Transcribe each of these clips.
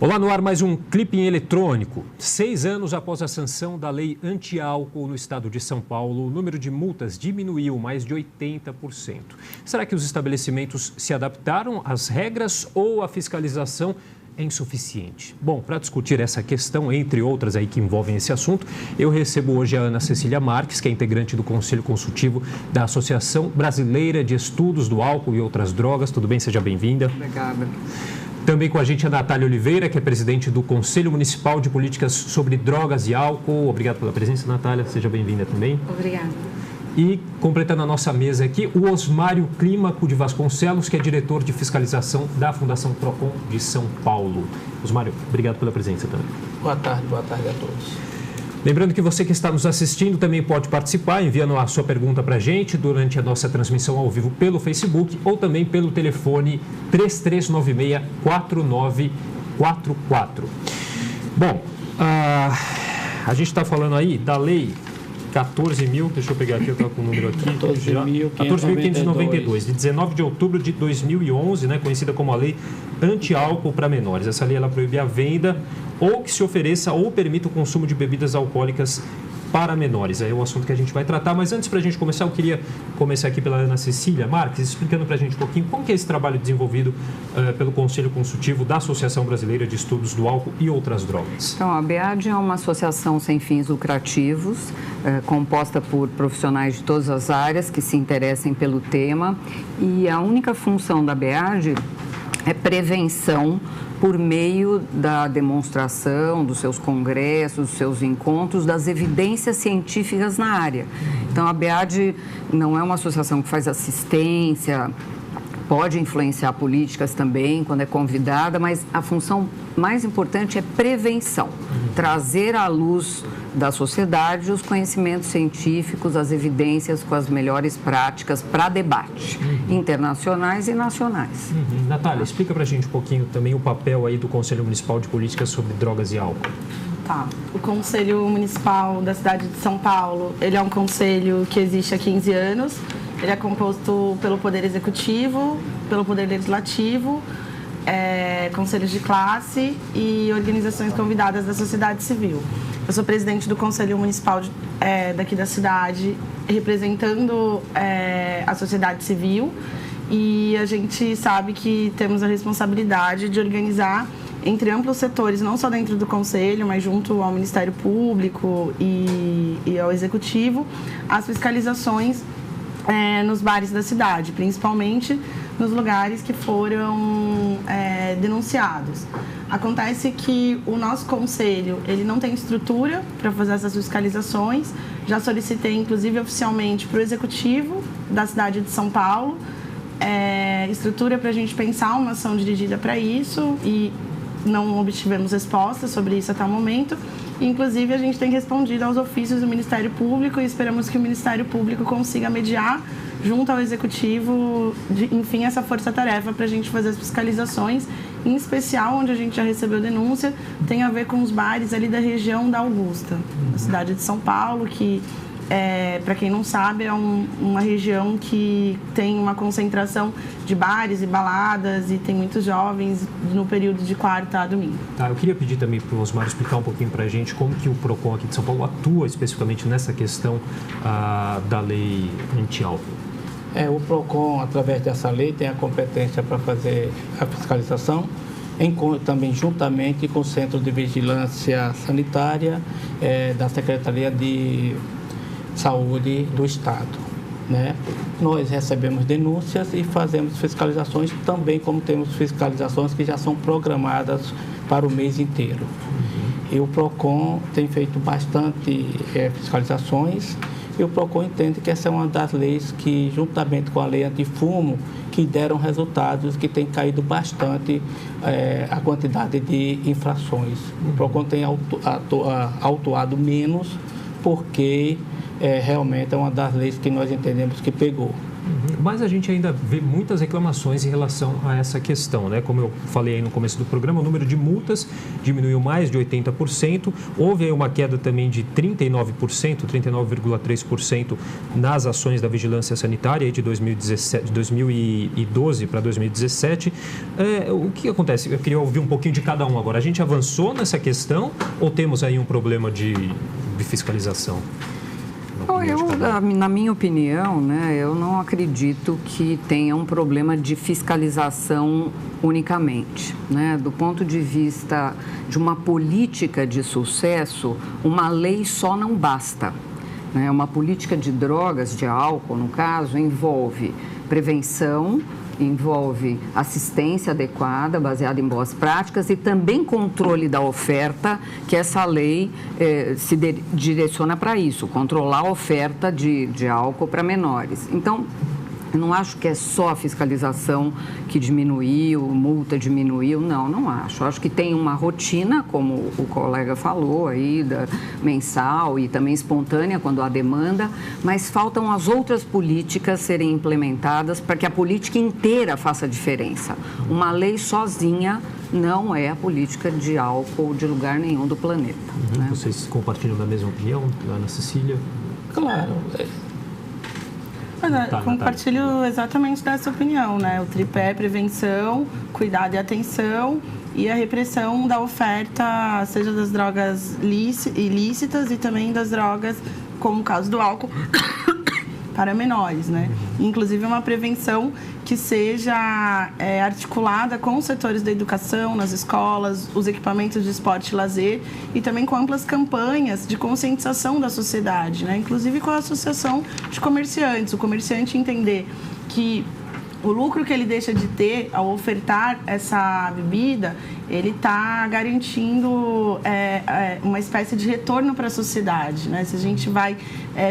Olá, no ar mais um Clipping Eletrônico. 6 anos após a sanção da lei anti-álcool no estado de São Paulo, o número de multas diminuiu mais de 80%. Será que os estabelecimentos se adaptaram às regras ou a fiscalização é insuficiente? Bom, para discutir essa questão, entre outras aí que envolvem esse assunto, eu recebo hoje a Ana Cecília Marques, que é integrante do Conselho Consultivo da Associação Brasileira de Estudos do Álcool e Outras Drogas. Tudo bem? Seja bem-vinda. Obrigada. Também com a gente a Natália Oliveira, que é presidente do Conselho Municipal de Políticas sobre Drogas e Álcool. Obrigado pela presença, Natália. Seja bem-vinda também. Obrigada. E, completando a nossa mesa aqui, o Osmário Clímaco de Vasconcelos, que é diretor de fiscalização da Fundação Procon de São Paulo. Osmário, obrigado pela presença também. Boa tarde a todos. Lembrando que você que está nos assistindo também pode participar, enviando a sua pergunta para a gente durante a nossa transmissão ao vivo pelo Facebook ou também pelo telefone 3396-4944. Bom, a gente está falando aí da lei 14.000, deixa eu pegar aqui, eu estava com o número aqui. 14.592, de 19 de outubro de 2011, né, conhecida como a lei anti-álcool para menores. Essa lei ela proíbe a venda ou que se ofereça ou permita o consumo de bebidas alcoólicas para menores. Aí é o assunto que a gente vai tratar, mas antes, para a gente começar, eu queria começar aqui pela Ana Cecília Marques, explicando para a gente um pouquinho como que é esse trabalho desenvolvido pelo Conselho Consultivo da Associação Brasileira de Estudos do Álcool e Outras Drogas. Então, a BEAD é uma associação sem fins lucrativos, composta por profissionais de todas as áreas que se interessem pelo tema, e a única função da BEAD é prevenção por meio da demonstração, dos seus congressos, dos seus encontros, das evidências científicas na área. Então, a BEAD não é uma associação que faz assistência, pode influenciar políticas também, quando é convidada, mas a função mais importante é prevenção, trazer à luz da sociedade os conhecimentos científicos, as evidências com as melhores práticas para debate, internacionais e nacionais. Natália, explica para a gente um pouquinho também o papel aí do Conselho Municipal de Políticas sobre Drogas e Álcool. Tá. O Conselho Municipal da cidade de São Paulo, ele é um conselho que existe há 15 anos. Ele é composto pelo Poder Executivo, pelo Poder Legislativo, conselhos de classe e organizações convidadas da sociedade civil. Eu sou presidente do Conselho Municipal daqui da cidade, representando a sociedade civil, e a gente sabe que temos a responsabilidade de organizar entre amplos setores, não só dentro do Conselho, mas junto ao Ministério Público e ao Executivo, as fiscalizações nos bares da cidade, principalmente nos lugares que foram denunciados. Acontece que o nosso conselho ele não tem estrutura para fazer essas fiscalizações. Já solicitei, inclusive, oficialmente para o Executivo da cidade de São Paulo estrutura para a gente pensar uma ação dirigida para isso e não obtivemos resposta sobre isso até o momento. Inclusive, a gente tem respondido aos ofícios do Ministério Público e esperamos que o Ministério Público consiga mediar junto ao Executivo, enfim, essa força-tarefa para a gente fazer as fiscalizações, em especial onde a gente já recebeu denúncia, tem a ver com os bares ali da região da Augusta, da cidade de São Paulo, que, para quem não sabe, é uma região que tem uma concentração de bares e baladas e tem muitos jovens no período de quarta a domingo. Tá, eu queria pedir também para o Osmário explicar um pouquinho para a gente como que o PROCON aqui de São Paulo atua especificamente nessa questão da lei anti-álcool. O PROCON, através dessa lei, tem a competência para fazer a fiscalização, também juntamente com o Centro de Vigilância Sanitária da Secretaria de Saúde do Estado, né? Nós recebemos denúncias e fazemos fiscalizações também, como temos fiscalizações que já são programadas para o mês inteiro. E o PROCON tem feito bastante fiscalizações e o PROCON entende que essa é uma das leis que, juntamente com a lei antifumo, que deram resultados, que tem caído bastante a quantidade de infrações. O PROCON tem autuado menos porque realmente é uma das leis que nós entendemos que pegou. Mas a gente ainda vê muitas reclamações em relação a essa questão, né? Como eu falei aí no começo do programa, o número de multas diminuiu mais de 80%. Houve aí uma queda também de 39%, 39,3% nas ações da vigilância sanitária aí de 2012 para 2017. O que acontece? Eu queria ouvir um pouquinho de cada um agora. A gente avançou nessa questão ou temos aí um problema de fiscalização? Na minha opinião, né, eu não acredito que tenha um problema de fiscalização unicamente, né? Do ponto de vista de uma política de sucesso, uma lei só não basta, né? Uma política de drogas, de álcool, no caso, envolve prevenção, envolve assistência adequada, baseada em boas práticas e também controle da oferta, que essa lei se direciona para isso, controlar a oferta de álcool para menores. Então, eu não acho que é só a fiscalização que diminuiu, multa diminuiu, não acho. Eu acho que tem uma rotina, como o colega falou aí, mensal e também espontânea quando há demanda, mas faltam as outras políticas serem implementadas para que a política inteira faça diferença. Uma lei sozinha não é a política de álcool de lugar nenhum do planeta. Né? Vocês compartilham da mesma opinião, Ana Cecília? Claro. Compartilho exatamente dessa opinião, né? O tripé, prevenção, cuidado e atenção e a repressão da oferta, seja das drogas ilícitas e também das drogas, como o caso do álcool, para menores, né? Inclusive uma prevenção que seja articulada com os setores da educação, nas escolas, os equipamentos de esporte e lazer e também com amplas campanhas de conscientização da sociedade, né? Inclusive com a associação de comerciantes, o comerciante entender que o lucro que ele deixa de ter ao ofertar essa bebida, ele está garantindo uma espécie de retorno para a sociedade, né? Se a gente vai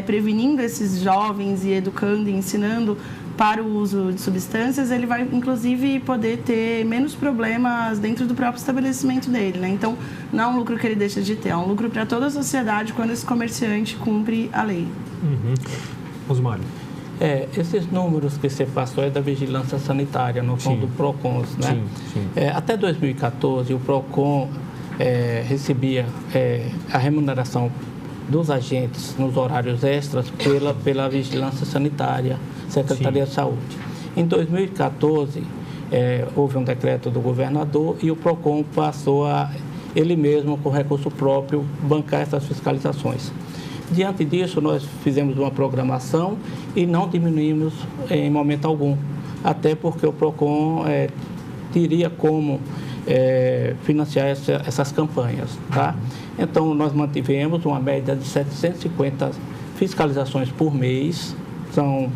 prevenindo esses jovens e educando e ensinando para o uso de substâncias, ele vai, inclusive, poder ter menos problemas dentro do próprio estabelecimento dele, né? Então, não é um lucro que ele deixa de ter, é um lucro para toda a sociedade quando esse comerciante cumpre a lei. Osmário. Esses números que você passou é da vigilância sanitária, no fundo do PROCON, né? Sim. Até 2014, o PROCON recebia a remuneração dos agentes nos horários extras pela vigilância sanitária, Secretaria de Saúde. Em 2014, houve um decreto do governador e o PROCON passou a, ele mesmo, com recurso próprio, bancar essas fiscalizações. Diante disso, nós fizemos uma programação e não diminuímos em momento algum, até porque o PROCON teria como financiar essas campanhas, tá? Então, nós mantivemos uma média de 750 fiscalizações por mês, são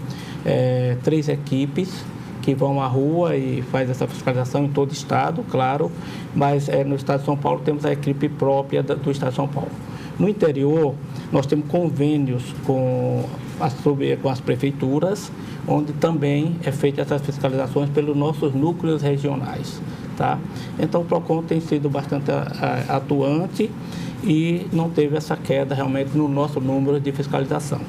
3 equipes que vão à rua e faz essa fiscalização em todo o estado, claro, mas no estado de São Paulo temos a equipe própria do estado de São Paulo. No interior, nós temos convênios com as prefeituras, onde também é feita essas fiscalizações pelos nossos núcleos regionais, tá? Então, o PROCON tem sido bastante atuante e não teve essa queda realmente no nosso número de fiscalização.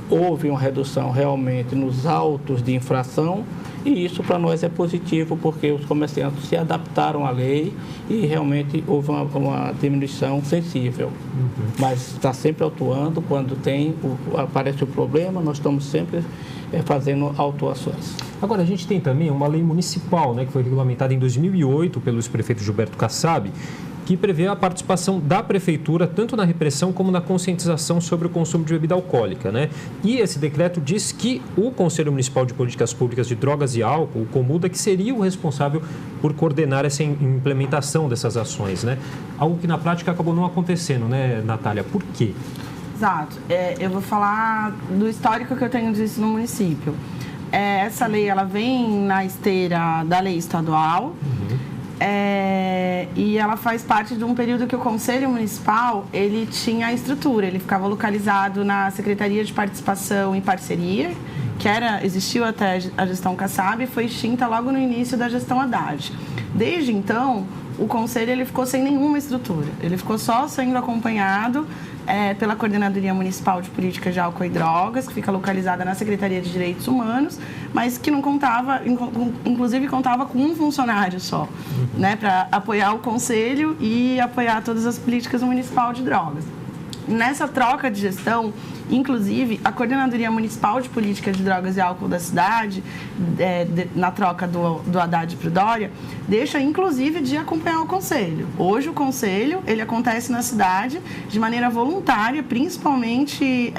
Houve uma redução realmente nos autos de infração e isso para nós é positivo porque os comerciantes se adaptaram à lei e realmente houve uma diminuição sensível. Mas está sempre atuando, quando aparece o problema, nós estamos sempre fazendo autuações. Agora, a gente tem também uma lei municipal, né, que foi regulamentada em 2008 pelo ex-prefeito Gilberto Kassab, que prevê a participação da prefeitura tanto na repressão como na conscientização sobre o consumo de bebida alcoólica, né? E esse decreto diz que o Conselho Municipal de Políticas Públicas de Drogas e Álcool, o COMUDA, que seria o responsável por coordenar essa implementação dessas ações, né? Algo que na prática acabou não acontecendo, né, Natália? Por quê? Exato. Eu vou falar do histórico que eu tenho disso no município. Essa lei, ela vem na esteira da lei estadual, e ela faz parte de um período que o Conselho Municipal, ele tinha a estrutura, ele ficava localizado na Secretaria de Participação e Parceria, que existiu até a gestão Kassab e foi extinta logo no início da gestão Haddad. Desde então, o Conselho ele ficou sem nenhuma estrutura, ele ficou só sendo acompanhado pela Coordenadoria Municipal de Políticas de Álcool e Drogas, que fica localizada na Secretaria de Direitos Humanos, mas que não contava, inclusive contava com um funcionário só, né, para apoiar o conselho e apoiar todas as políticas municipal de drogas. Nessa troca de gestão, inclusive, a Coordenadoria Municipal de Políticas de Drogas e Álcool da cidade, na troca do Haddad para o Dória, deixa, inclusive, de acompanhar o Conselho. Hoje, o Conselho, ele acontece na cidade de maneira voluntária, principalmente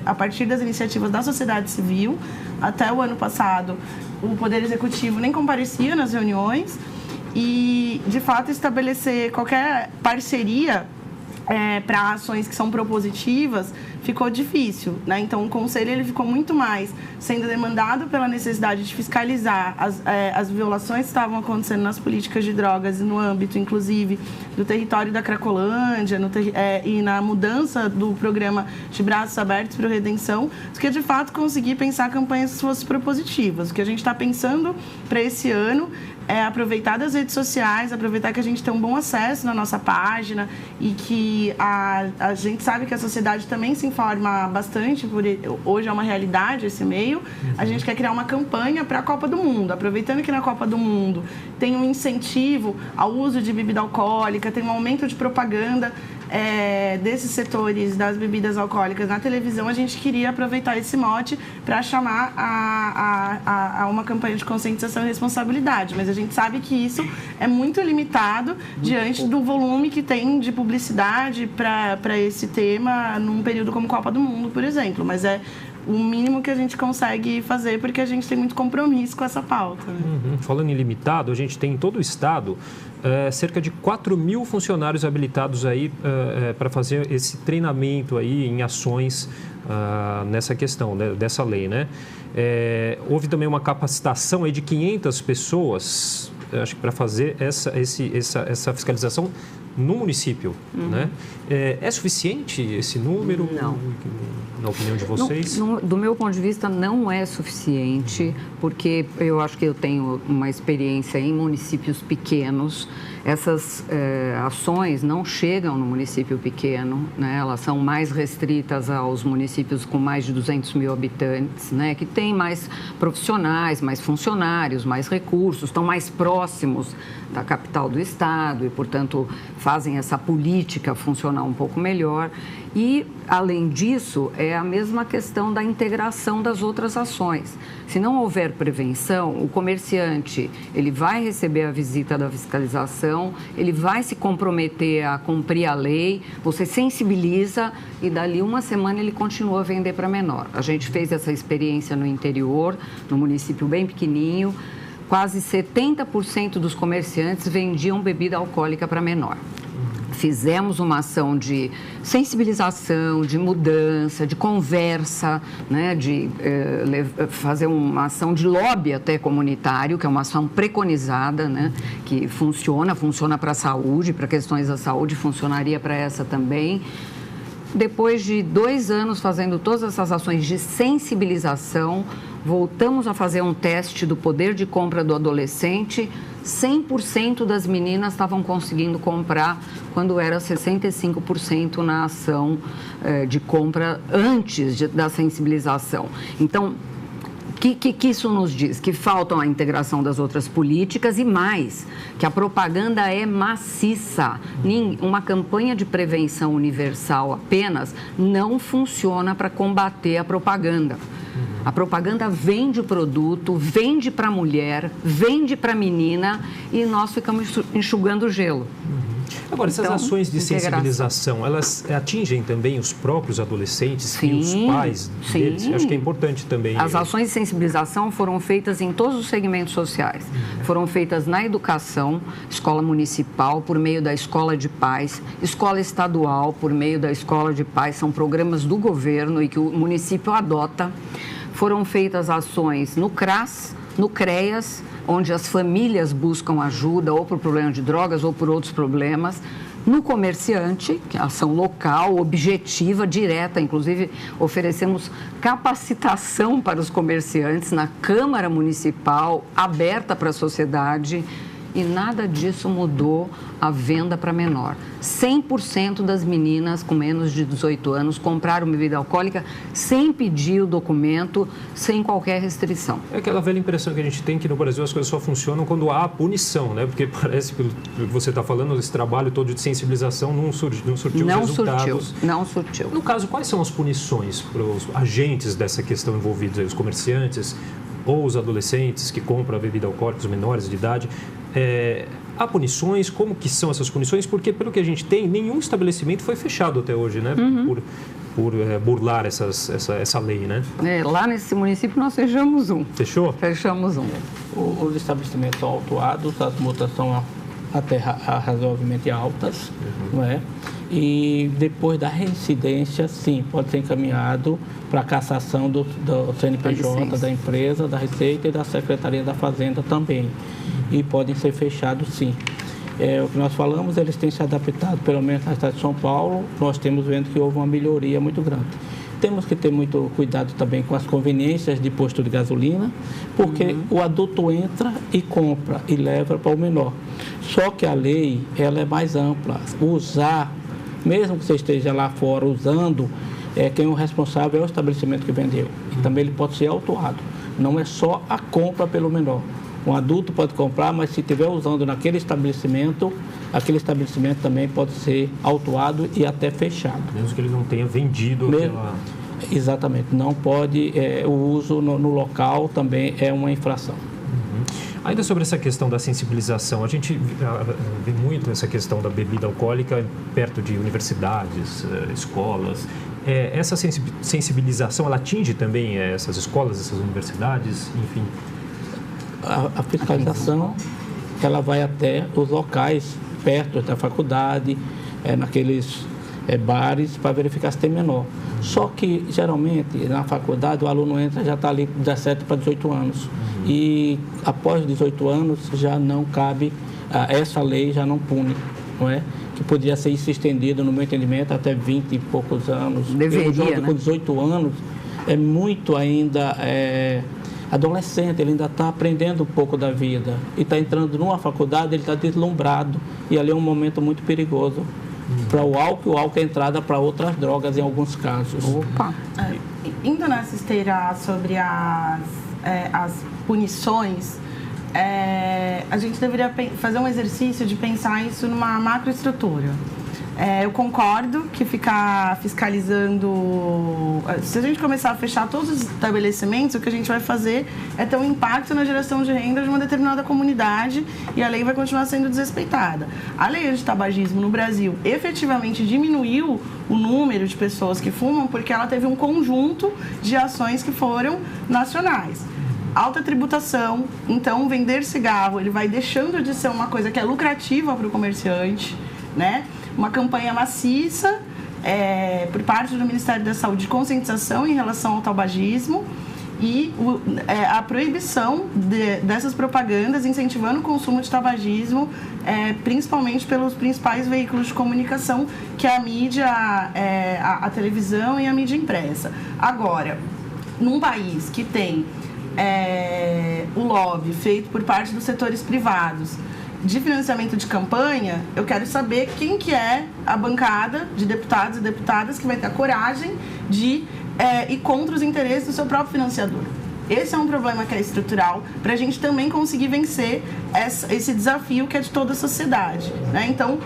a partir das iniciativas da sociedade civil. Até o ano passado, o Poder Executivo nem comparecia nas reuniões e, de fato, estabelecer qualquer parceria para ações que são propositivas ficou difícil, né? Então, o Conselho ele ficou muito mais sendo demandado pela necessidade de fiscalizar as violações que estavam acontecendo nas políticas de drogas no âmbito, inclusive, do território da Cracolândia e na mudança do programa de braços abertos para a redenção, do que, de fato, conseguir pensar campanhas que fossem propositivas. O que a gente está pensando para esse ano é aproveitar das redes sociais, aproveitar que a gente tem um bom acesso na nossa página e que a gente sabe que a sociedade também se informa bastante, hoje é uma realidade esse meio. A gente quer criar uma campanha para a Copa do Mundo, aproveitando que na Copa do Mundo tem um incentivo ao uso de bebida alcoólica, tem um aumento de propaganda desses setores das bebidas alcoólicas na televisão. A gente queria aproveitar esse mote para chamar a uma campanha de conscientização e responsabilidade, mas a gente sabe que isso é muito limitado diante do volume que tem de publicidade para esse tema num período como Copa do Mundo, por exemplo, mas é o mínimo que a gente consegue fazer porque a gente tem muito compromisso com essa pauta. Né? Falando em limitado, a gente tem em todo o estado cerca de 4.000 funcionários habilitados aí para fazer esse treinamento aí em ações nessa questão, né, dessa lei, né? Houve também uma capacitação aí de 500 pessoas, acho que para fazer essa fiscalização no município, né? É suficiente esse número? Não. Na opinião de vocês? Do meu ponto de vista, não é suficiente, porque eu acho que eu tenho uma experiência em municípios pequenos. Essas ações não chegam no município pequeno, né? Elas são mais restritas aos municípios com mais de 200 mil habitantes, né? Que têm mais profissionais, mais funcionários, mais recursos, estão mais próximos da capital do estado e, portanto, fazem essa política funcionar um pouco melhor. E, além disso, é a mesma questão da integração das outras ações. Se não houver prevenção, o comerciante ele vai receber a visita da fiscalização, ele vai se comprometer a cumprir a lei, você sensibiliza e, dali uma semana, ele continua a vender para menor. A gente fez essa experiência no interior, no município bem pequenininho. Quase 70% dos comerciantes vendiam bebida alcoólica para menor. Fizemos uma ação de sensibilização, de mudança, de conversa, né, de fazer uma ação de lobby até comunitário, que é uma ação preconizada, né, que funciona para a saúde, para questões da saúde, funcionaria para essa também. Depois de 2 anos fazendo todas essas ações de sensibilização, voltamos a fazer um teste do poder de compra do adolescente. 100% das meninas estavam conseguindo comprar quando era 65% na ação de compra antes da sensibilização. Então, o que isso nos diz? Que faltam a integração das outras políticas e mais, que a propaganda é maciça. Uma campanha de prevenção universal apenas não funciona para combater a propaganda. A propaganda vende o produto, vende para a mulher, vende para a menina e nós ficamos enxugando o gelo. Agora, essas ações de sensibilização, elas atingem também os próprios adolescentes, sim, e os pais deles? Acho que é importante também. As ações de sensibilização foram feitas em todos os segmentos sociais. Foram feitas na educação, escola municipal, por meio da escola de pais, escola estadual, por meio da escola de pais. São programas do governo e que o município adota. Foram feitas ações no CRAS, no CREAS, onde as famílias buscam ajuda ou por problema de drogas ou por outros problemas. No comerciante, que é ação local, objetiva, direta, inclusive oferecemos capacitação para os comerciantes na Câmara Municipal, aberta para a sociedade. e nada disso mudou a venda para menor. 100% das meninas com menos de 18 anos compraram bebida alcoólica sem pedir o documento, sem qualquer restrição. É aquela velha impressão que a gente tem que no Brasil as coisas só funcionam quando há punição, né? Porque parece, pelo que você está falando, esse trabalho todo de sensibilização não surtiu os resultados. Não surtiu. No caso, quais são as punições para os agentes dessa questão envolvidos, aí, os comerciantes ou os adolescentes que compram a bebida alcoólica, os menores de idade? Há punições? Como que são essas punições? Porque, pelo que a gente tem, nenhum estabelecimento foi fechado até hoje, né? Por burlar essa lei, né? Lá nesse município nós fechamos um. Fechou? Fechamos um. Os estabelecimentos são autuados, as multas são até razoavelmente altas, não é? E depois da reincidência, sim, pode ser encaminhado para a cassação do CNPJ da empresa, da Receita e da Secretaria da Fazenda também. E podem ser fechados, sim. O que nós falamos, eles têm se adaptado, pelo menos na cidade de São Paulo, nós temos vendo que houve uma melhoria muito grande. Temos que ter muito cuidado também com as conveniências de posto de gasolina, porque o adulto entra e compra e leva para o menor. Só que a lei, ela é mais ampla. Usar, mesmo que você esteja lá fora usando, quem é o responsável é o estabelecimento que vendeu. E também ele pode ser autuado. Não é só a compra pelo menor. Um adulto pode comprar, mas se estiver usando naquele estabelecimento, aquele estabelecimento também pode ser autuado e até fechado. Mesmo que ele não tenha vendido aquela... Exatamente. Não pode, o uso no local também é uma infração. Ainda sobre essa questão da sensibilização, a gente vê muito essa questão da bebida alcoólica perto de universidades, escolas. Essa sensibilização, ela atinge também essas escolas, essas universidades, enfim? A fiscalização, ela vai até os locais perto da faculdade, naqueles bares, para verificar se tem menor. Só que, geralmente, na faculdade, o aluno entra já está ali 17 para 18 anos. E após 18 anos, já não cabe, essa lei já não pune, não é? Que poderia ser isso estendido, no meu entendimento, até 20 e poucos anos. Deveria, o jovem, né? Com 18 anos, é muito ainda... adolescente, ele ainda está aprendendo um pouco da vida e está entrando numa faculdade, ele está deslumbrado e ali é um momento muito perigoso para o álcool é entrada para outras drogas em alguns casos. Opa! Indo nessa esteira sobre as punições, a gente deveria fazer um exercício de pensar isso numa macroestrutura. Eu concordo que ficar fiscalizando... Se a gente começar a fechar todos os estabelecimentos, o que a gente vai fazer é ter um impacto na geração de renda de uma determinada comunidade e a lei vai continuar sendo desrespeitada. A lei antitabagismo no Brasil efetivamente diminuiu o número de pessoas que fumam porque ela teve um conjunto de ações que foram nacionais. Alta tributação, então vender cigarro, ele vai deixando de ser uma coisa que é lucrativa para o comerciante, né? Uma campanha maciça por parte do Ministério da Saúde de conscientização em relação ao tabagismo e a proibição dessas propagandas incentivando o consumo de tabagismo, principalmente pelos principais veículos de comunicação, que é a mídia, a televisão e a mídia impressa. Agora, num país que tem o lobby feito por parte dos setores privados, de financiamento de campanha, eu quero saber quem que é a bancada de deputados e deputadas que vai ter a coragem de ir contra os interesses do seu próprio financiador. Esse é um problema que é estrutural para a gente também conseguir vencer esse desafio que é de toda a sociedade, né? Então,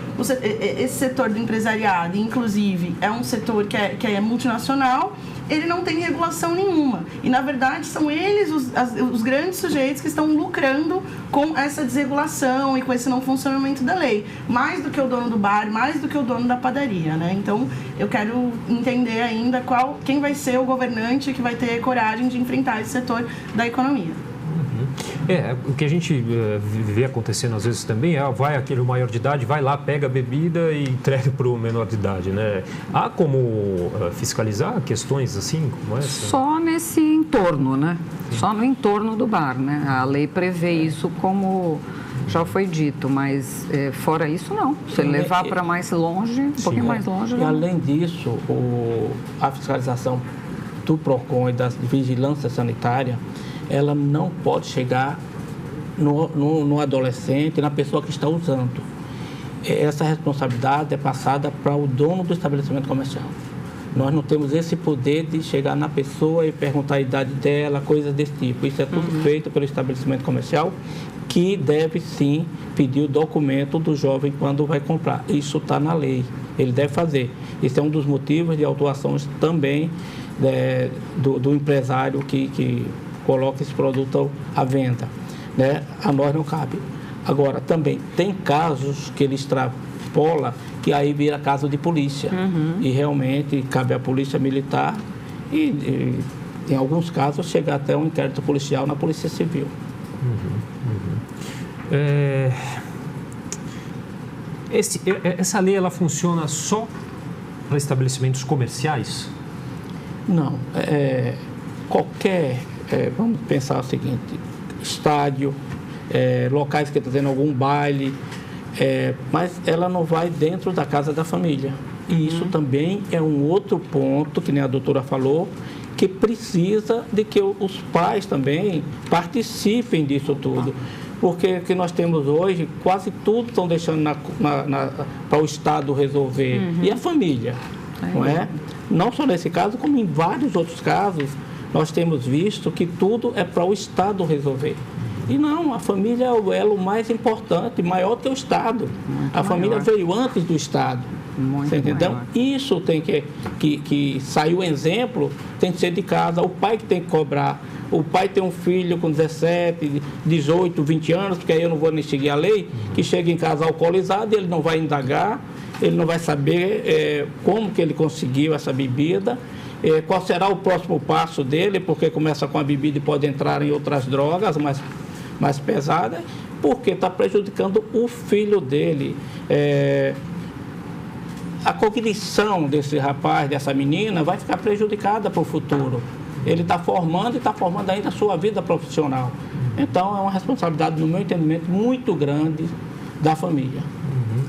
esse setor do empresariado, inclusive, é um setor que é multinacional, ele não tem regulação nenhuma. E, na verdade, são eles os grandes sujeitos que estão lucrando com essa desregulação e com esse não funcionamento da lei. Mais do que o dono do bar, mais do que o dono da padaria, né? Então, eu quero entender ainda quem vai ser o governante que vai ter coragem de enfrentar esse setor da economia. O que a gente vê acontecendo às vezes também vai aquele maior de idade, vai lá, pega a bebida e entrega para o menor de idade, né? Há como fiscalizar questões assim como essa? Só nesse entorno, né? Só no entorno do bar, né? A lei prevê isso como já foi dito, mas fora isso não. Se levar para mais longe, um pouquinho mais longe... E além disso, a fiscalização do PROCON e da vigilância sanitária, ela não pode chegar no adolescente, na pessoa que está usando. Essa responsabilidade é passada para o dono do estabelecimento comercial. Nós não temos esse poder de chegar na pessoa e perguntar a idade dela, coisas desse tipo. Isso é tudo feito pelo estabelecimento comercial, que deve sim pedir o documento do jovem quando vai comprar. Isso está na lei, ele deve fazer. Isso é um dos motivos de autuação também do empresário que coloca esse produto à venda. Né? A nós não cabe. Agora, também tem casos que ele extrapola, que aí vira caso de polícia. E realmente cabe à polícia militar e em alguns casos, chega até um inquérito policial na Polícia Civil. Essa lei, ela funciona só para estabelecimentos comerciais? Não. Vamos pensar o seguinte, estádio, locais que estão tendo algum baile, mas ela não vai dentro da casa da família. E isso também é um outro ponto, que nem a doutora falou, que precisa de que os pais também participem disso tudo. Porque o que nós temos hoje, quase tudo estão deixando para o Estado resolver. E a família, não é? Não só nesse caso, como em vários outros casos, nós temos visto que tudo é para o Estado resolver. E não, a família é o elo mais importante, maior que o Estado. A família veio antes do Estado. Você entendeu? Maior. Isso tem que sair o exemplo, tem que ser de casa. O pai que tem que cobrar. O pai tem um filho com 17, 18, 20 anos, porque aí eu não vou nem seguir a lei, que chega em casa alcoolizado, ele não vai indagar, ele não vai saber como que ele conseguiu essa bebida, qual será o próximo passo dele, porque começa com a bebida e pode entrar em outras drogas mais pesadas, porque está prejudicando o filho dele. A cognição desse rapaz, dessa menina, vai ficar prejudicada para o futuro. Ele está formando e está formando ainda a sua vida profissional. Então, é uma responsabilidade, no meu entendimento, muito grande da família.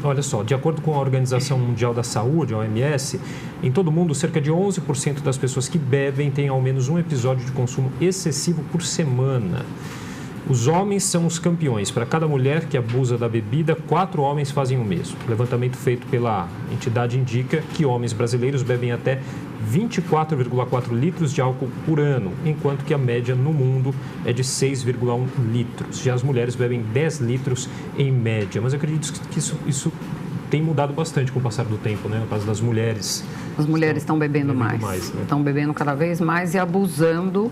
Olha só, de acordo com a Organização Mundial da Saúde, a OMS, em todo o mundo, cerca de 11% das pessoas que bebem têm ao menos um episódio de consumo excessivo por semana. Os homens são os campeões. Para cada mulher que abusa da bebida, 4 homens fazem o mesmo. O levantamento feito pela entidade indica que homens brasileiros bebem até 24,4 litros de álcool por ano, enquanto que a média no mundo é de 6,1 litros. Já as mulheres bebem 10 litros em média. Mas eu acredito que isso tem mudado bastante com o passar do tempo, né? No caso das mulheres. As mulheres estão bebendo mais. Né? Estão bebendo cada vez mais e abusando.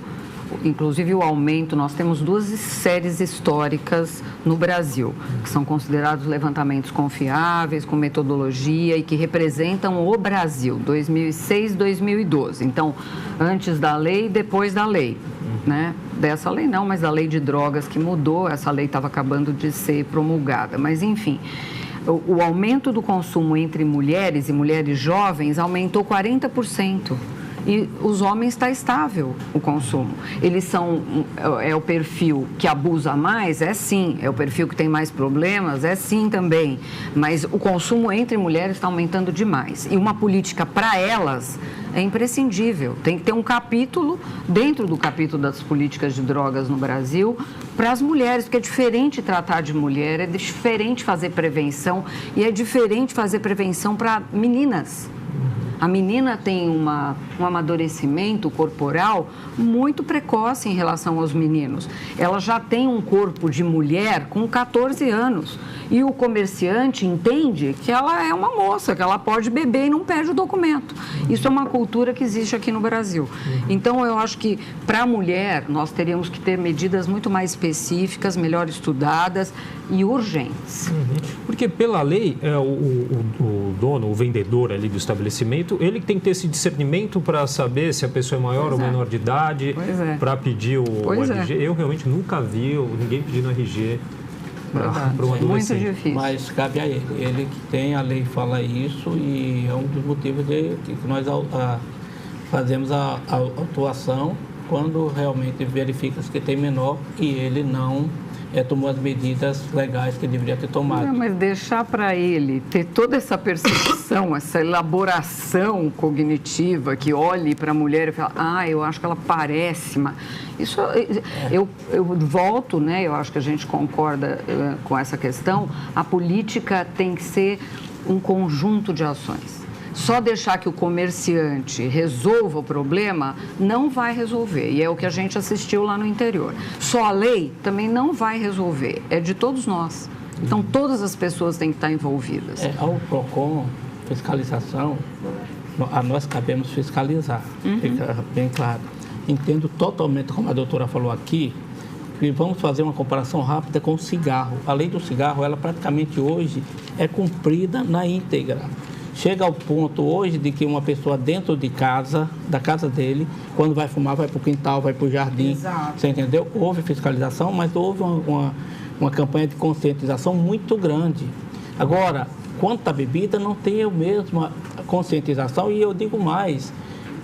Inclusive o aumento, nós temos 2 séries históricas no Brasil, que são considerados levantamentos confiáveis, com metodologia e que representam o Brasil, 2006 e 2012. Então, antes da lei e depois da lei. Né? Dessa lei não, mas da lei de drogas que mudou, essa lei estava acabando de ser promulgada. Mas, enfim, o aumento do consumo entre mulheres e mulheres jovens aumentou 40%. E os homens está estável o consumo. Eles são, é o perfil que abusa mais? É sim. É o perfil que tem mais problemas? É sim também. Mas o consumo entre mulheres está aumentando demais. E uma política para elas é imprescindível. Tem que ter um capítulo, dentro do capítulo das políticas de drogas no Brasil, para as mulheres, porque é diferente tratar de mulher, é diferente fazer prevenção e é diferente fazer prevenção para meninas. A menina tem um amadurecimento corporal muito precoce em relação aos meninos. Ela já tem um corpo de mulher com 14 anos. E o comerciante entende que ela é uma moça, que ela pode beber e não perde o documento. Isso é uma cultura que existe aqui no Brasil. Então, eu acho que para a mulher, nós teríamos que ter medidas muito mais específicas, melhor estudadas e urgentes. Porque pela lei, o dono, o vendedor ali do estabelecimento, ele tem que ter esse discernimento para saber se a pessoa é maior ou menor de idade, para pedir o RG. Eu realmente nunca vi ninguém pedindo RG para um adolescente. Muito difícil. Mas cabe a ele. Ele que tem, a lei fala isso e é um dos motivos que nós fazemos a autuação quando realmente verifica que tem menor e ele não tomou as medidas legais que deveria ter tomado. Mas deixar para ele ter toda essa percepção, essa elaboração cognitiva, que olhe para a mulher e fala, eu acho que ela parece... Isso, eu volto, né? Eu acho que a gente concorda com essa questão. A política tem que ser um conjunto de ações. Só deixar que o comerciante resolva o problema não vai resolver. E é o que a gente assistiu lá no interior. Só a lei também não vai resolver. É de todos nós. Então, todas as pessoas têm que estar envolvidas. Ao PROCON, fiscalização, a nós cabemos fiscalizar. Fica bem claro. Entendo totalmente, como a doutora falou aqui, que vamos fazer uma comparação rápida com o cigarro. A lei do cigarro, ela praticamente hoje é cumprida na íntegra. Chega ao ponto hoje de que uma pessoa dentro de casa, da casa dele, quando vai fumar, vai para o quintal, vai para o jardim. Exato. Você entendeu? Houve fiscalização, mas houve uma campanha de conscientização muito grande. Agora, quanto à bebida, não tem a mesma conscientização e eu digo mais,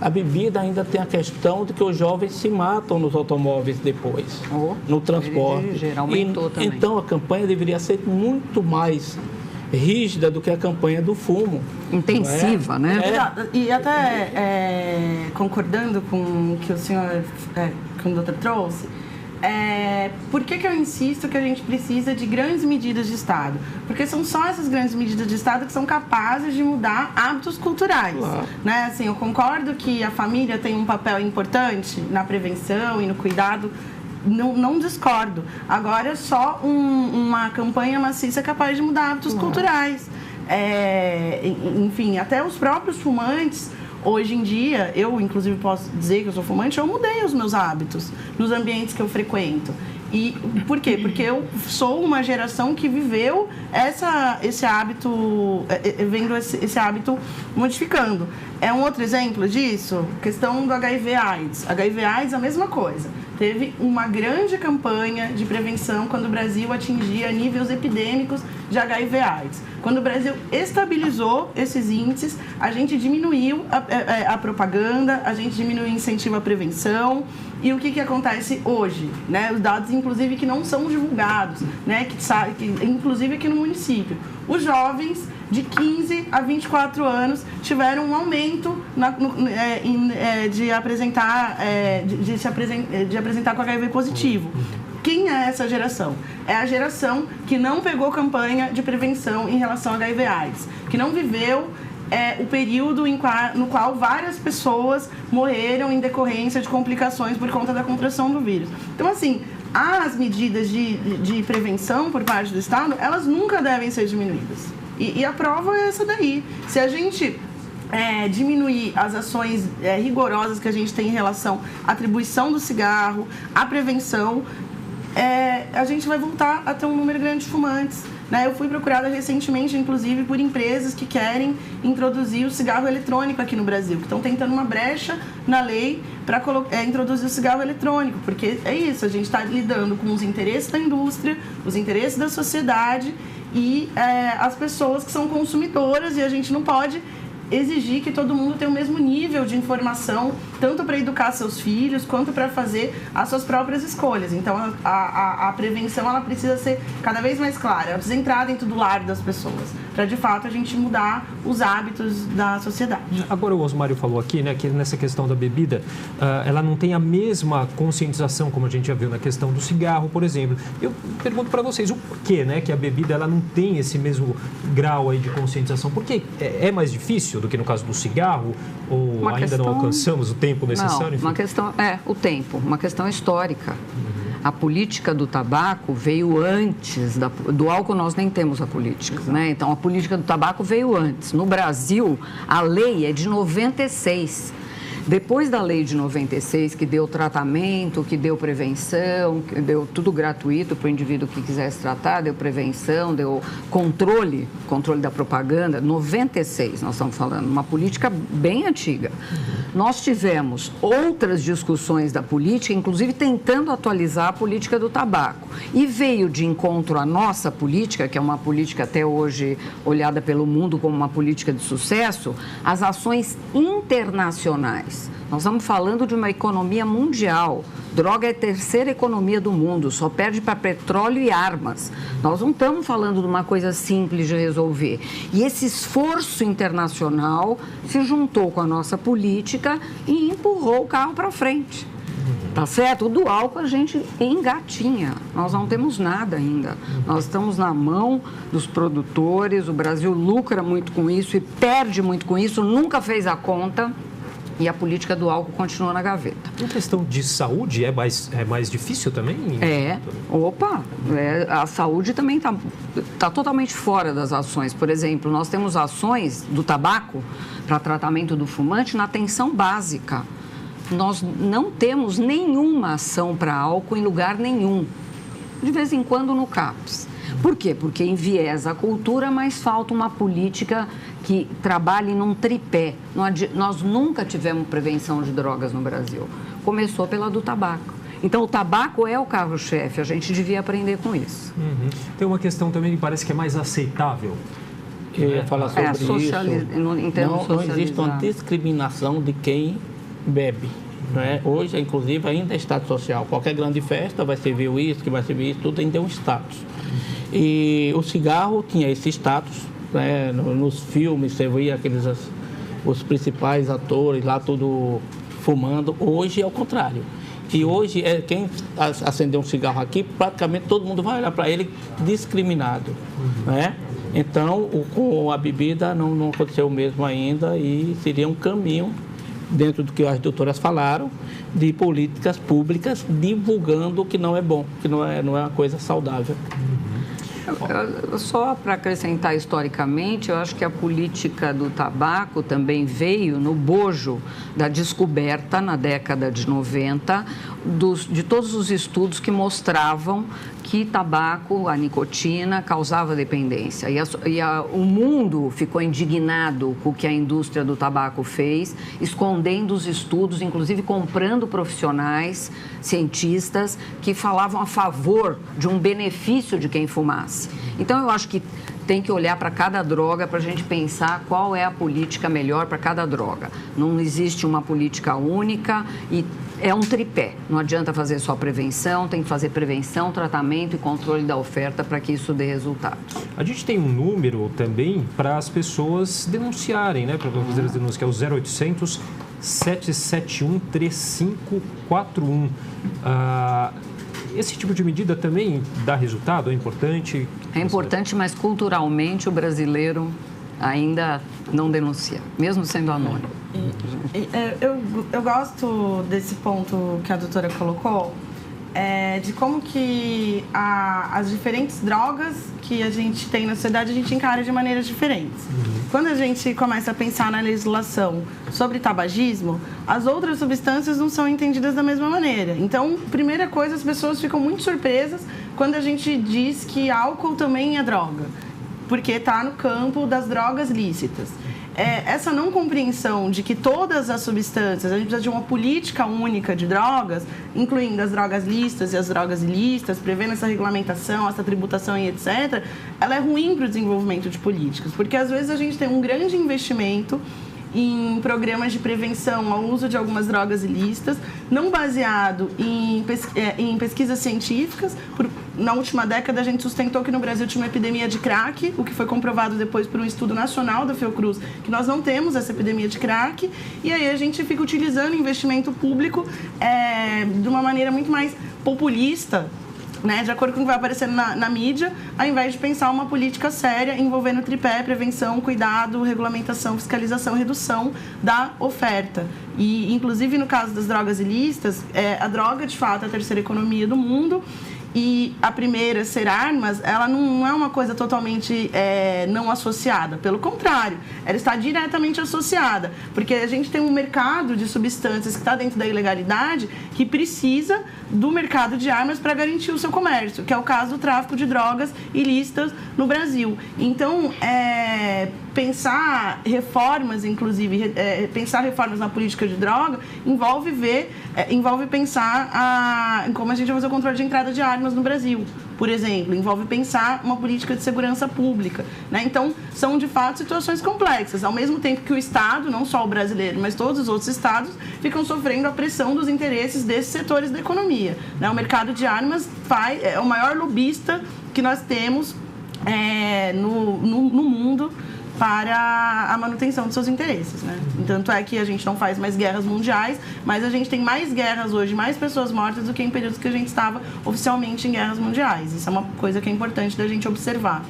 a bebida ainda tem a questão de que os jovens se matam nos automóveis depois, no transporte. Aumentou também. Então, a campanha deveria ser muito mais rígida do que a campanha do fumo. Intensiva, né? E até concordando com o que o senhor, que o doutor trouxe, por que eu insisto que a gente precisa de grandes medidas de Estado? Porque são só essas grandes medidas de Estado que são capazes de mudar hábitos culturais. Claro. Né? Assim, eu concordo que a família tem um papel importante na prevenção e no cuidado. Não discordo. Agora é só uma campanha maciça capaz de mudar hábitos culturais. Enfim, até os próprios fumantes, hoje em dia, eu inclusive posso dizer que eu sou fumante, eu mudei os meus hábitos nos ambientes que eu frequento. E por quê? Porque eu sou uma geração que viveu esse hábito, vendo esse hábito modificando. É um outro exemplo disso, questão do HIV/AIDS. HIV/AIDS, a mesma coisa. Teve uma grande campanha de prevenção quando o Brasil atingia níveis epidêmicos de HIV/AIDS. Quando o Brasil estabilizou esses índices, a gente diminuiu a propaganda, a gente diminuiu o incentivo à prevenção. E o que acontece hoje? Né? Os dados, inclusive, que não são divulgados, né? Inclusive aqui no município. Os jovens de 15 a 24 anos tiveram um aumento de apresentar com HIV positivo. Quem é essa geração? É a geração que não pegou campanha de prevenção em relação a HIV/AIDS, que não viveu o período no qual várias pessoas morreram em decorrência de complicações por conta da contração do vírus. Então, assim, as medidas de prevenção por parte do Estado, elas nunca devem ser diminuídas. E a prova é essa daí. Se a gente diminuir as ações rigorosas que a gente tem em relação à atribuição do cigarro, à prevenção, a gente vai voltar a ter um número grande de fumantes. Né? Eu fui procurada recentemente, inclusive, por empresas que querem introduzir o cigarro eletrônico aqui no Brasil, que estão tentando uma brecha na lei para introduzir o cigarro eletrônico, porque é isso, a gente está lidando com os interesses da indústria, os interesses da sociedade e as pessoas que são consumidoras, e a gente não pode exigir que todo mundo tenha o mesmo nível de informação, tanto para educar seus filhos, quanto para fazer as suas próprias escolhas. Então, a prevenção, ela precisa ser cada vez mais clara, ela precisa entrar dentro do lar das pessoas, para, de fato, a gente mudar os hábitos da sociedade. Agora, o Osmário falou aqui, né, que nessa questão da bebida, ela não tem a mesma conscientização, como a gente já viu na questão do cigarro, por exemplo. Eu pergunto para vocês, o porquê, né, que a bebida ela não tem esse mesmo grau aí de conscientização? Porque é mais difícil do que no caso do cigarro? Ou ainda não alcançamos o tempo necessário? Não, uma questão, o tempo, uma questão histórica. A política do tabaco veio antes, do álcool nós nem temos a política, né? Então, a política do tabaco veio antes. No Brasil, a lei é de 96. Depois da lei de 96, que deu tratamento, que deu prevenção, que deu tudo gratuito para o indivíduo que quisesse tratar, deu prevenção, deu controle da propaganda, 96 nós estamos falando, uma política bem antiga. Nós tivemos outras discussões da política, inclusive tentando atualizar a política do tabaco. E veio de encontro à nossa política, que é uma política até hoje olhada pelo mundo como uma política de sucesso, as ações internacionais. dólares. Nós estamos falando de uma economia mundial. Droga é a terceira economia do mundo, só perde para petróleo e armas. Nós não estamos falando de uma coisa simples de resolver. E esse esforço internacional se juntou com a nossa política e empurrou o carro para frente. Tá certo? O do álcool a gente engatinha. Nós não temos nada ainda. Nós estamos na mão dos produtores. O Brasil lucra muito com isso e perde muito com isso. Nunca fez a conta. E a política do álcool continua na gaveta. Em questão de saúde, é mais difícil também? A saúde também tá totalmente fora das ações. Por exemplo, nós temos ações do tabaco para tratamento do fumante na atenção básica. Nós não temos nenhuma ação para álcool em lugar nenhum. De vez em quando no CAPES. Por quê? Porque enviesa a cultura, mas falta uma política que trabalhe num tripé. Nós nunca tivemos prevenção de drogas no Brasil. Começou pela do tabaco. Então, o tabaco é o carro-chefe. A gente devia aprender com isso. Tem uma questão também que parece que é mais aceitável. Eu ia falar sobre isso. Não existe uma discriminação de quem bebe. Não é? Hoje, inclusive, ainda é status social. Qualquer grande festa vai servir uísque, vai servir isso, tudo ainda é um status. E o cigarro tinha esse status, né? Nos filmes você via os principais atores lá tudo fumando. Hoje é o contrário. E hoje, quem acender um cigarro aqui, praticamente todo mundo vai olhar para ele discriminado. Né? Então, com a bebida não aconteceu o mesmo ainda e seria um caminho, dentro do que as doutoras falaram, de políticas públicas divulgando que não é bom, que não é uma coisa saudável. Só para acrescentar historicamente, eu acho que a política do tabaco também veio no bojo da descoberta, na década de 90, de todos os estudos que mostravam que tabaco, a nicotina, causava dependência. O mundo ficou indignado com o que a indústria do tabaco fez, escondendo os estudos, inclusive comprando profissionais, cientistas, que falavam a favor de um benefício de quem fumasse. Então, eu acho que tem que olhar para cada droga para a gente pensar qual é a política melhor para cada droga. Não existe uma política única e é um tripé. Não adianta fazer só prevenção, tem que fazer prevenção, tratamento e controle da oferta para que isso dê resultado. A gente tem um número também para as pessoas denunciarem, né? Para fazer as denúncias, que é o 0800 771 3541. Esse tipo de medida também dá resultado? É importante? É importante, mas culturalmente o brasileiro ainda não denuncia, mesmo sendo anônimo. Eu gosto desse ponto que a doutora colocou, de como que as diferentes drogas que a gente tem na sociedade, a gente encara de maneiras diferentes. Quando a gente começa a pensar na legislação sobre tabagismo, as outras substâncias não são entendidas da mesma maneira. Então, primeira coisa, as pessoas ficam muito surpresas quando a gente diz que álcool também é droga, porque está no campo das drogas lícitas. Essa não compreensão de que todas as substâncias, a gente precisa de uma política única de drogas, incluindo as drogas lícitas e as drogas ilícitas, prevendo essa regulamentação, essa tributação e etc., ela é ruim para o desenvolvimento de políticas, porque às vezes a gente tem um grande investimento em programas de prevenção ao uso de algumas drogas ilícitas, não baseado em pesquisas científicas. Na última década, a gente sustentou que no Brasil tinha uma epidemia de crack, o que foi comprovado depois por um estudo nacional da Fiocruz, que nós não temos essa epidemia de crack, e aí a gente fica utilizando investimento público de uma maneira muito mais populista, né, de acordo com o que vai aparecendo na mídia, ao invés de pensar uma política séria envolvendo tripé, prevenção, cuidado, regulamentação, fiscalização, redução da oferta. E, inclusive, no caso das drogas ilícitas, a droga, de fato, é a terceira economia do mundo. E a primeira, ser armas, ela não é uma coisa totalmente não associada. Pelo contrário, ela está diretamente associada. Porque a gente tem um mercado de substâncias que está dentro da ilegalidade que precisa do mercado de armas para garantir o seu comércio, que é o caso do tráfico de drogas ilícitas no Brasil. Então, pensar reformas, inclusive, pensar reformas na política de droga, envolve pensar em como a gente vai fazer o controle de entrada de armas no Brasil. por exemplo, envolve pensar uma política de segurança pública, né? Então, são de fato situações complexas. Ao mesmo tempo que o Estado, não só o brasileiro, mas todos os outros estados, ficam sofrendo a pressão dos interesses desses setores da economia, né? O mercado de armas é o maior lobista que nós temos no mundo para a manutenção de seus interesses, né? Tanto é que a gente não faz mais guerras mundiais, mas a gente tem mais guerras hoje, mais pessoas mortas do que em períodos que a gente estava oficialmente em guerras mundiais. Isso é uma coisa que é importante da gente observar.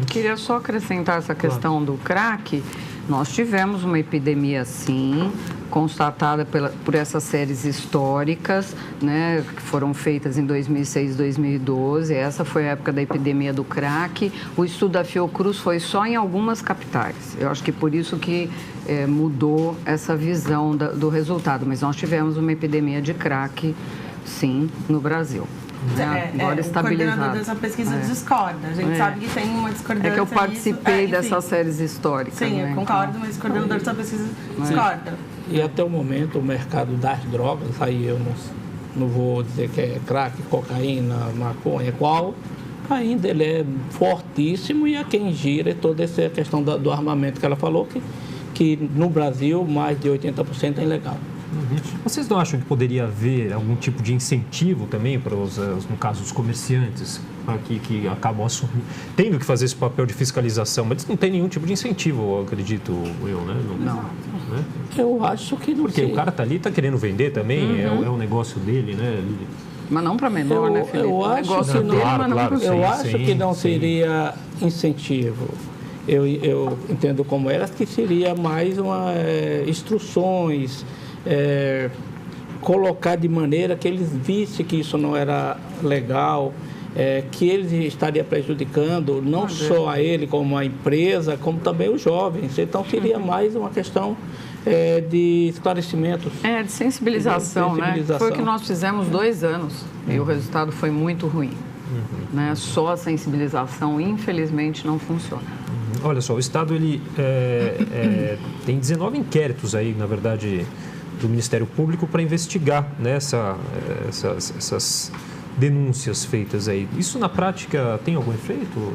Queria só acrescentar essa questão do crack. Nós tivemos uma epidemia, sim, constatada por essas séries históricas, né, que foram feitas em 2006 e 2012. Essa foi a época da epidemia do crack. O estudo da Fiocruz foi só em algumas capitais. Eu acho que por isso que mudou essa visão do resultado. Mas nós tivemos uma epidemia de crack, sim, no Brasil. Agora o coordenador dessa pesquisa discorda. A gente sabe que tem uma discordância. É que eu participei dessas séries históricas. Sim, eu concordo, mas o coordenador dessa pesquisa discorda. E até o momento o mercado das drogas, aí eu não vou dizer que é crack, cocaína, maconha, qual, ainda ele é fortíssimo, e é quem gira toda essa questão do armamento que ela falou, que no Brasil mais de 80% é ilegal. Vocês não acham que poderia haver algum tipo de incentivo também para no caso, os comerciantes, que acabam tendo que fazer esse papel de fiscalização, mas não tem nenhum tipo de incentivo, acredito eu, né? Não. Né? Eu acho que não. Porque o cara tá ali, está querendo vender também, é o negócio dele, né? Mas não para menor, né, Felipe? Eu acho que não, eu acho que não seria incentivo. Eu entendo como era, que seria mais instruções, colocar de maneira que eles vissem que isso não era legal, que eles estariam prejudicando não só a ele como a empresa, como também os jovens. Então seria mais uma questão de esclarecimento. De sensibilização, né? Foi o que nós fizemos 2 anos e o resultado foi muito ruim. Né? Só a sensibilização, infelizmente, não funciona. Olha só, o Estado ele tem 19 inquéritos aí, na verdade, do Ministério Público para investigar, né, essas denúncias feitas aí. Isso na prática tem algum efeito?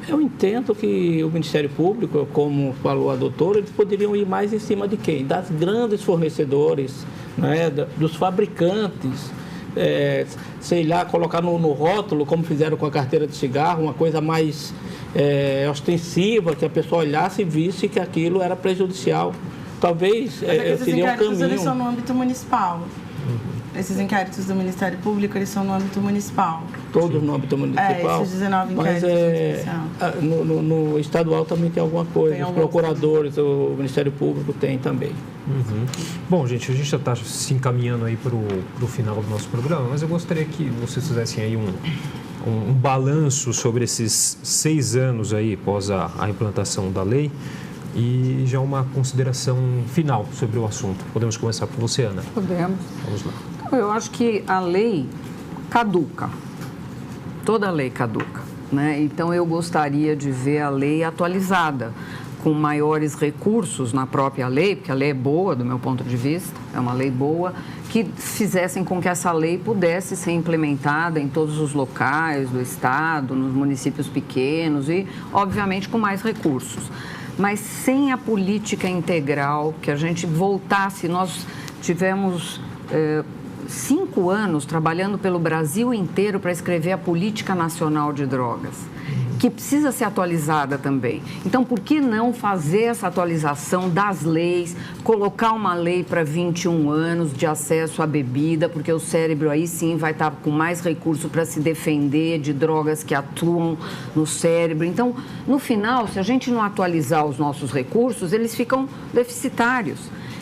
Eu entendo que o Ministério Público, como falou a doutora, eles poderiam ir mais em cima de quem? Das grandes fornecedores, né, dos fabricantes. Sei lá, colocar no rótulo, como fizeram com a carteira de cigarro, uma coisa mais ostensiva, que a pessoa olhasse e visse que aquilo era prejudicial. Talvez seria um caminho. Eles são no âmbito municipal. Esses inquéritos do Ministério Público, eles são no âmbito municipal. Todos no âmbito municipal? Esses 19 inquéritos. Mas no estadual também tem alguma coisa. Os procuradores, o Ministério Público tem também. Bom, gente, a gente já está se encaminhando aí para o final do nosso programa, mas eu gostaria que vocês fizessem aí um balanço sobre esses 6 anos aí após a implantação da lei e já uma consideração final sobre o assunto. Podemos começar por você, Ana? Podemos. Vamos lá. Eu acho que a lei caduca. Toda lei caduca, né? Então, eu gostaria de ver a lei atualizada, com maiores recursos na própria lei, porque a lei é boa, do meu ponto de vista, é uma lei boa, que fizessem com que essa lei pudesse ser implementada em todos os locais do Estado, nos municípios pequenos e, obviamente, com mais recursos. Mas sem a política integral, que a gente voltasse, nós tivemos 5 anos trabalhando pelo Brasil inteiro para escrever a Política Nacional de Drogas, que precisa ser atualizada também. Então, por que não fazer essa atualização das leis, colocar uma lei para 21 anos de acesso à bebida, porque o cérebro aí sim vai estar com mais recurso para se defender de drogas que atuam no cérebro. Então, no final, se a gente não atualizar os nossos recursos, eles ficam deficitários.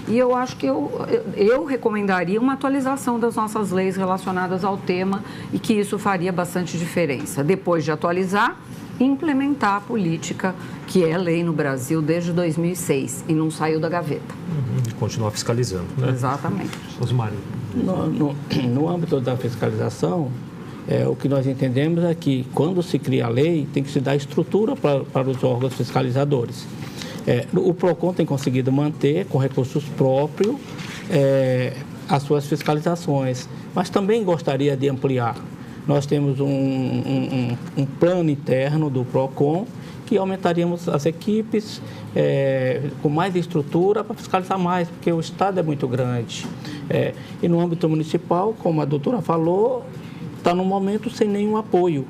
E eu acho que eu recomendaria uma atualização das nossas leis relacionadas ao tema e que isso faria bastante diferença. Depois de atualizar, implementar a política que é lei no Brasil desde 2006 e não saiu da gaveta. Continuar fiscalizando, né? Exatamente. Osmário. No âmbito da fiscalização, o que nós entendemos é que quando se cria a lei, tem que se dar estrutura para os órgãos fiscalizadores. O PROCON tem conseguido manter, com recursos próprios, as suas fiscalizações, mas também gostaria de ampliar. nós temos um plano interno do PROCON que aumentaríamos as equipes com mais estrutura para fiscalizar mais, porque o estado é muito grande. E no âmbito municipal, como a doutora falou, está no momento sem nenhum apoio.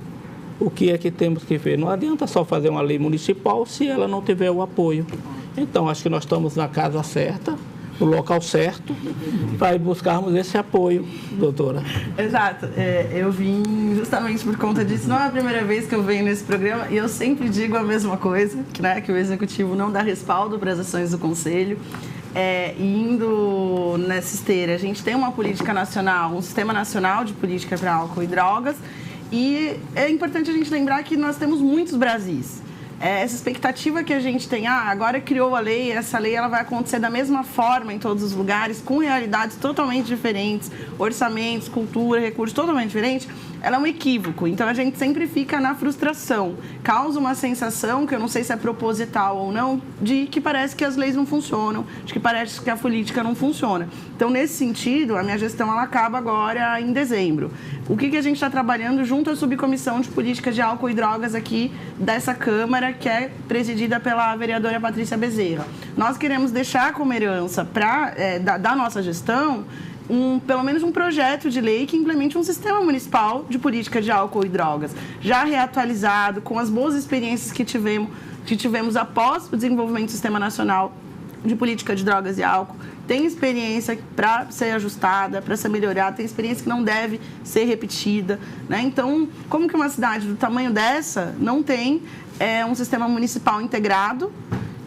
O que é que temos que ver? Não adianta só fazer uma lei municipal se ela não tiver o apoio. Então, acho que nós estamos na casa certa, no local certo, para buscarmos esse apoio, doutora. Exato. Eu vim justamente por conta disso. Não é a primeira vez que eu venho nesse programa e eu sempre digo a mesma coisa, que o Executivo não dá respaldo para as ações do Conselho. Indo nessa esteira, a gente tem uma política nacional, um sistema nacional de política para álcool e drogas, e é importante a gente lembrar que nós temos muitos Brasis. Essa expectativa que a gente tem, agora criou a lei, essa lei ela vai acontecer da mesma forma em todos os lugares, com realidades totalmente diferentes, orçamentos, cultura, recursos totalmente diferentes, ela é um equívoco. Então, a gente sempre fica na frustração. Causa uma sensação, que eu não sei se é proposital ou não, de que parece que as leis não funcionam, de que parece que a política não funciona. Então, nesse sentido, a minha gestão ela acaba agora em dezembro. O que a gente está trabalhando junto à subcomissão de política de álcool e drogas aqui dessa Câmara, que é presidida pela vereadora Patrícia Bezerra. Nós queremos deixar como herança da nossa gestão pelo menos um projeto de lei que implemente um sistema municipal de política de álcool e drogas, já reatualizado, com as boas experiências que tivemos após o desenvolvimento do Sistema Nacional de Política de Drogas e Álcool. Tem experiência para ser ajustada, para ser melhorada, tem experiência que não deve ser repetida, né? Então, como que uma cidade do tamanho dessa não tem um sistema municipal integrado?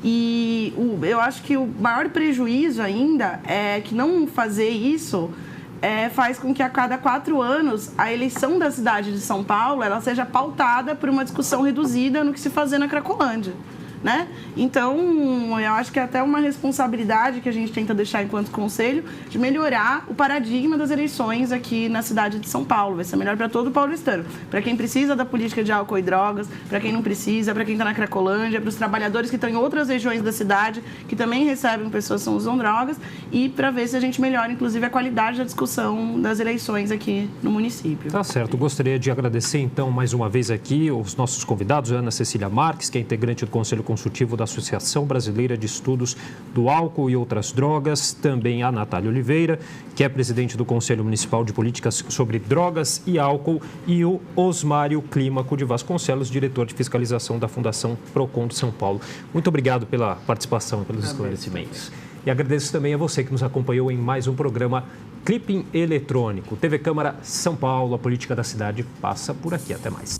E eu acho que o maior prejuízo ainda é que não fazer isso faz com que a cada 4 anos a eleição da cidade de São Paulo ela seja pautada por uma discussão reduzida no que se fazer na Cracolândia, né? Então, eu acho que é até uma responsabilidade que a gente tenta deixar enquanto conselho de melhorar o paradigma das eleições aqui na cidade de São Paulo. Vai ser melhor para todo o paulistano. Para quem precisa da política de álcool e drogas, para quem não precisa, para quem está na Cracolândia, para os trabalhadores que estão em outras regiões da cidade, que também recebem pessoas que usam drogas, e para ver se a gente melhora, inclusive, a qualidade da discussão das eleições aqui no município. Tá certo. Gostaria de agradecer, então, mais uma vez aqui os nossos convidados, a Ana Cecília Marques, que é integrante do Conselho Consultivo da Associação Brasileira de Estudos do Álcool e Outras Drogas, também a Natália Oliveira, que é presidente do Conselho Municipal de Políticas sobre Drogas e Álcool, e o Osmário Clímaco de Vasconcelos, diretor de fiscalização da Fundação PROCON de São Paulo. Muito obrigado pela participação e pelos esclarecimentos. E agradeço também a você que nos acompanhou em mais um programa Clipping Eletrônico. TV Câmara São Paulo, a política da cidade passa por aqui. Até mais.